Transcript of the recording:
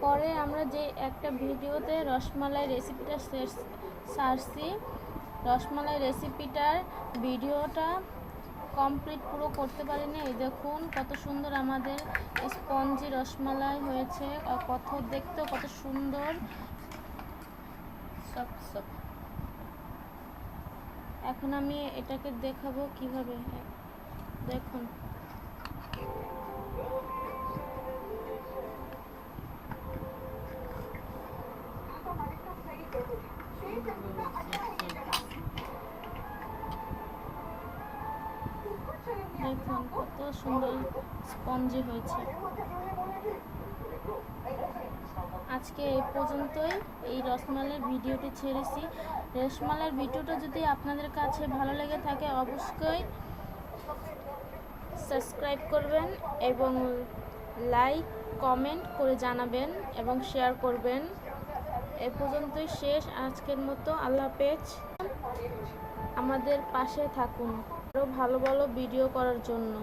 পরে আমরা যে একটা ভিডিওতে রসমালাই রেসিপিটা সারছি, রসমালাই রেসিপিটার ভিডিওটা কমপ্লিট পুরো করতে পারিনি। এই দেখুন কত সুন্দর আমাদের স্পঞ্জি রসমালাই হয়েছে, কত দেখতেও কত সুন্দর সফট সফট। এখন আমি এটাকে দেখাবো কিভাবে। দেখুন দেখুন কত সুন্দর স্পঞ্জি হয়েছে। আজকে এই পর্যন্তই এই রসমালাইয়ের ভিডিওটি ছেড়েছি। রসমালাইয়ের ভিডিওটা যদি আপনাদের কাছে ভালো লেগে থাকে অবশ্যই সাবস্ক্রাইব করবেন এবং লাইক কমেন্ট করে জানাবেন এবং শেয়ার করবেন। এ পর্যন্তই শেষ আজকের মতো। আল্লাহ হাফেজ। আমাদের পাশে থাকুন আরও ভালো ভালো ভিডিও করার জন্য।